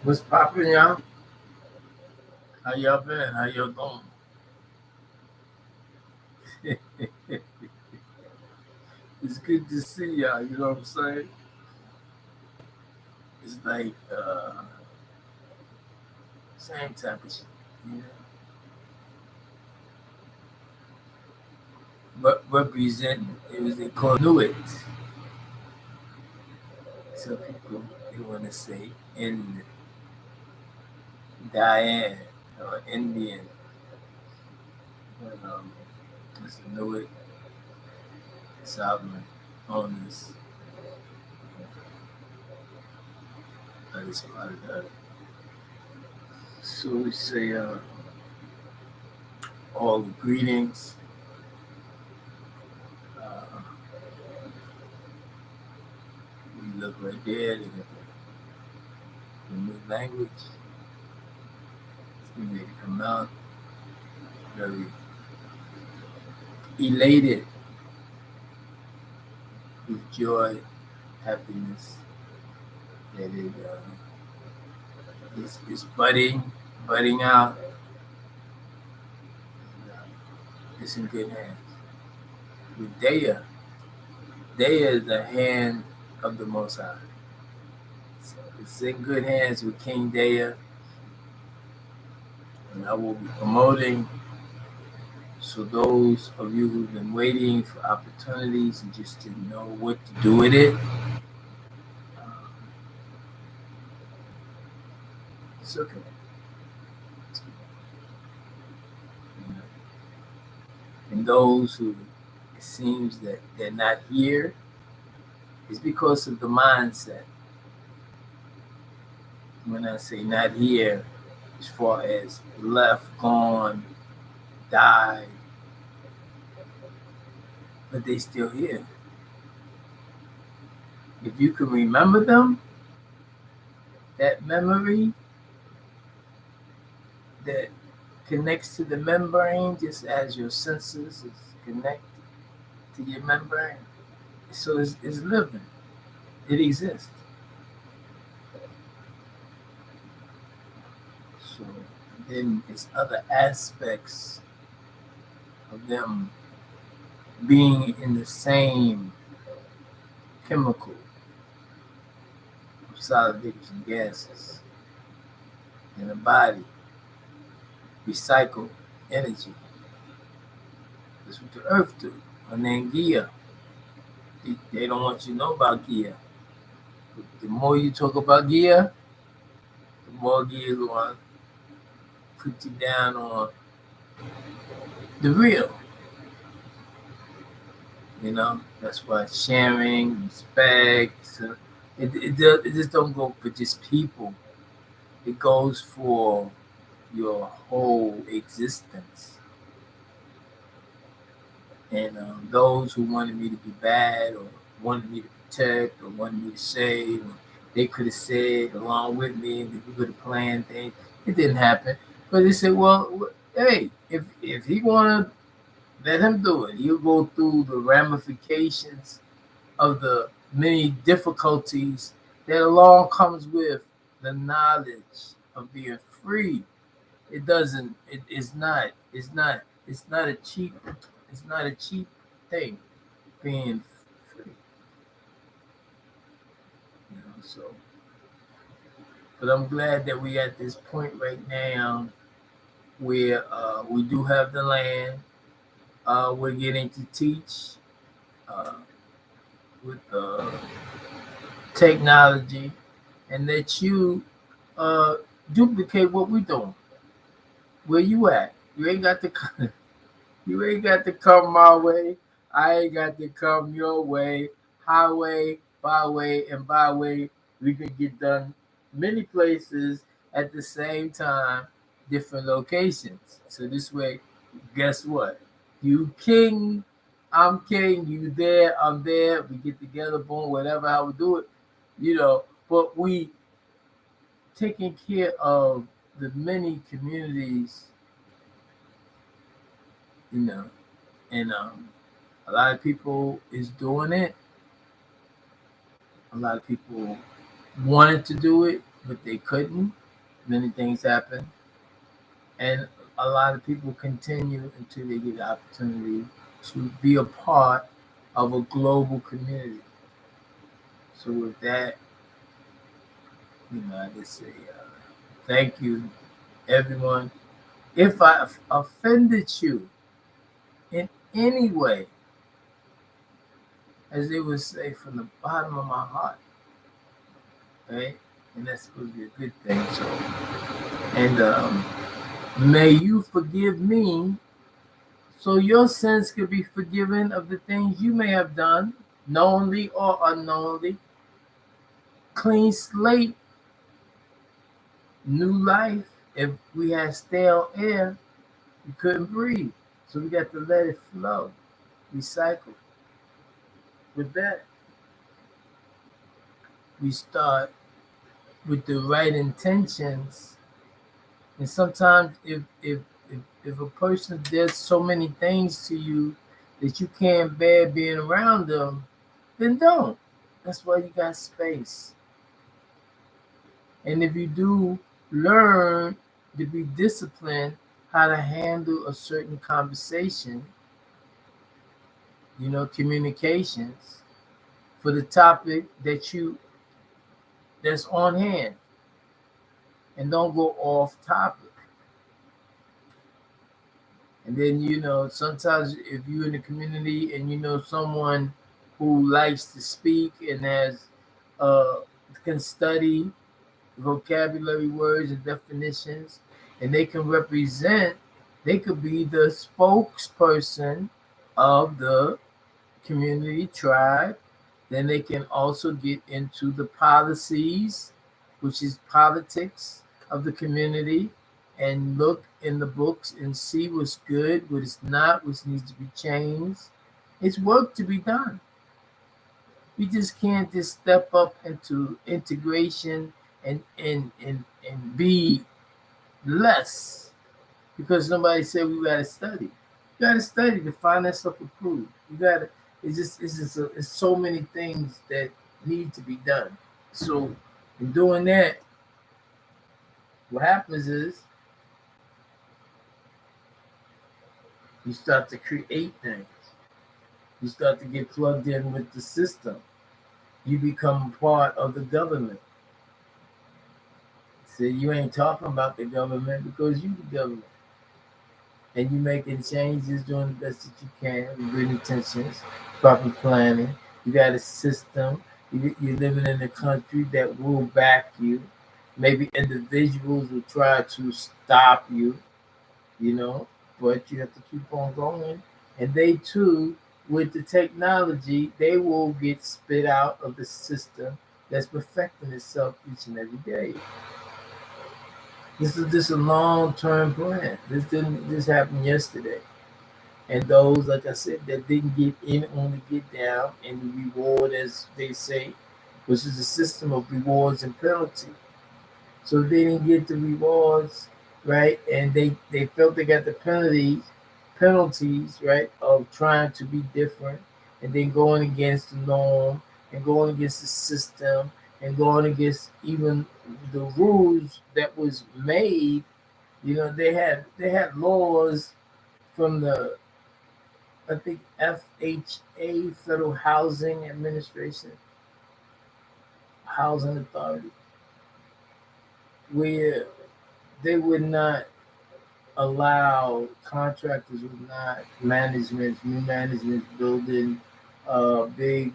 What's poppin', y'all? How y'all been? How y'all doing? It's good to see y'all, you know what I'm saying? It's like same temperature, you know. But representing it was they call Nuit. So people they wanna say in Diane or Indian. But it's a Nuit sovereign owners that is part of that. So we say all the greetings. Uh, we look right there, they got the new language. It's ready to come out. Very elated with joy, happiness that it is budding out. And, it's in good hands. With Dea is the hand of the Most High. So it's in good hands with King Dea, and I will be promoting. So those of you who've been waiting for opportunities and just didn't know what to do with it, um, it's okay. It's okay. You know, and those who it seems that they're not here is because of the mindset. When I say not here, as far as left, gone, died, but they still here. If you can remember them, that memory that connects to the membrane, just as your senses is connected to your membrane. So it's living. It exists. So then it's other aspects of them being in the same chemical of solid vapors and gases in the body, recycle energy. That's what the earth do. And then Gia, they don't want you to know about Gia. The more you talk about Gia, the more Gia is going to put you down on the real. You know, that's why sharing, respect, it just don't go for just people. It goes for your whole existence. And those who wanted me to be bad or wanted me to protect or wanted me to save, they could have said along with me that we could have planned things. It didn't happen. But they said, well, hey, if he want to, let him do it. He'll go through the ramifications of the many difficulties that along comes with the knowledge of being free. It doesn't. It's not. It's not. It's not a cheap. It's not a cheap thing. Being free. You know. So, but I'm glad that we at this point right now where we do have the land. We're getting to teach uh, with technology, and that you uh, duplicate what we're doing. Where you at? You ain't got to come, you ain't got to come my way. I ain't got to come your way. Highway, byway, and byway. We can get done many places at the same time, different locations. So this way, guess what? You king, I'm king. You there, I'm there. We get together, boom, whatever how we do it, you know. But we taking care of the many communities, you know, and a lot of people is doing it. A lot of people wanted to do it, but they couldn't. Many things happened, and a lot of people continue until they get the opportunity to be a part of a global community. So with that, I just say thank you, everyone. If I offended you in any way, as they would say, from the bottom of my heart, right? And that's supposed to be a good thing. So, and may you forgive me, so your sins could be forgiven of the things you may have done, knowingly or unknowingly. Clean slate, new life. If we had stale air, we couldn't breathe. So we got to let it flow, recycle. With that, we start with the right intentions. And sometimes if a person does so many things to you that you can't bear being around them, then don't. That's why you got space. And if you do learn to be disciplined how to handle a certain conversation, communications for the topic that's on hand, and don't go off topic. And then sometimes if you're in the community and someone who likes to speak and uh can study vocabulary words and definitions, and they can represent, they could be the spokesperson of the community tribe. Then they can also get into the policies, which is politics of the community, and look in the books and see what's good, what is not, what needs to be changed. It's work to be done. We just can't just step up into integration and be less because somebody said we gotta study. You gotta study to find that stuff approved. You gotta. It's so many things that need to be done. So in doing that, what happens is you start to create things. You start to get plugged in with the system. You become part of the government. So you ain't talking about the government because you the government. And you making changes, doing the best that you can with good intentions, proper planning. You got a system. You're living in a country that will back you. Maybe individuals will try to stop you, you know, but you have to keep on going. And they too, with the technology, they will get spit out of the system that's perfecting itself each and every day. This is just a long-term plan. This didn't just happen yesterday. And those, like I said, that didn't get in only get down and reward, as they say, which is a system of rewards and penalty. So they didn't get the rewards, right? And they felt they got the penalties, right, of trying to be different and then going against the norm and going against the system and going against even the rules that was made. They had laws from the, I think, FHA, Federal Housing Administration, Housing Authority, where they would not allow contractors, would not new management building big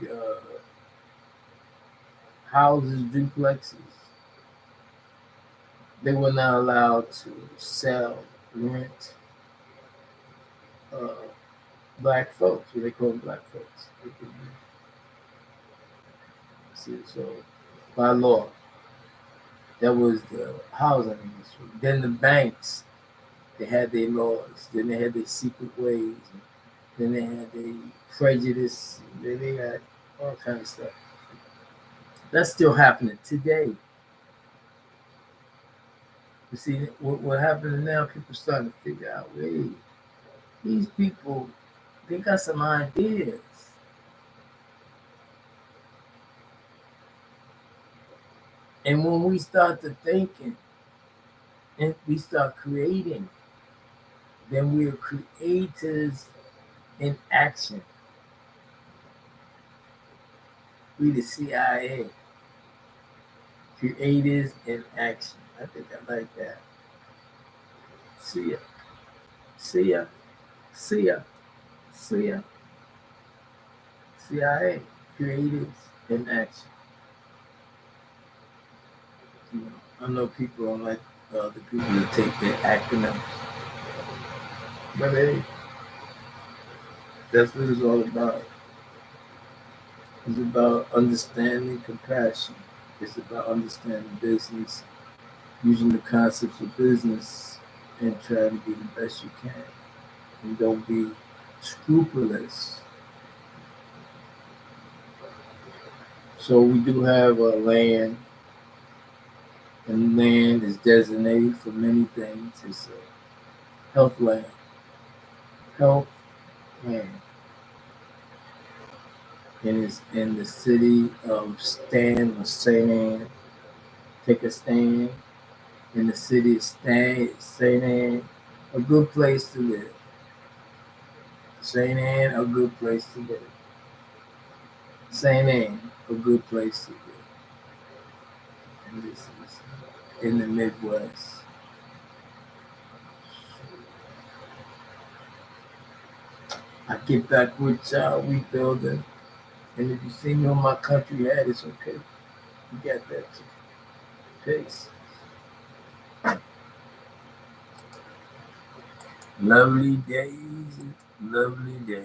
houses, duplexes. They were not allowed to sell, rent uh, black folks, what they call black folks. See, so by law, that was the housing industry. Then the banks, they had their laws. Then they had their secret ways. Then they had their prejudice. Then they got all kind of stuff. That's still happening today. You see, what happening now, people starting to figure out, wait, these people, they got some ideas. And when we start to thinking and we start creating, then we are creators in action. We the CIA, creators in action. I think I like that. See ya, see ya, see ya, see ya. CIA, creators in action. You know, I know people don't like the people that take their acronyms, but hey, that's what it's all about. It's about understanding compassion. It's about understanding business, using the concepts of business, and trying to be the best you can. And don't be scrupulous. So we do have a land, and land is designated for many things. It's a health land, health land, and it's in the city of Stan or St. Anne. Take a stand in the city of St. Anne, a good place to live. St. Anne, a good place to live. St. Anne, a good place to live. And this is in the Midwest. I get back with y'all. We building. And if you see me on my country hat, it's okay. You got that too. Peace. Lovely days. Lovely days.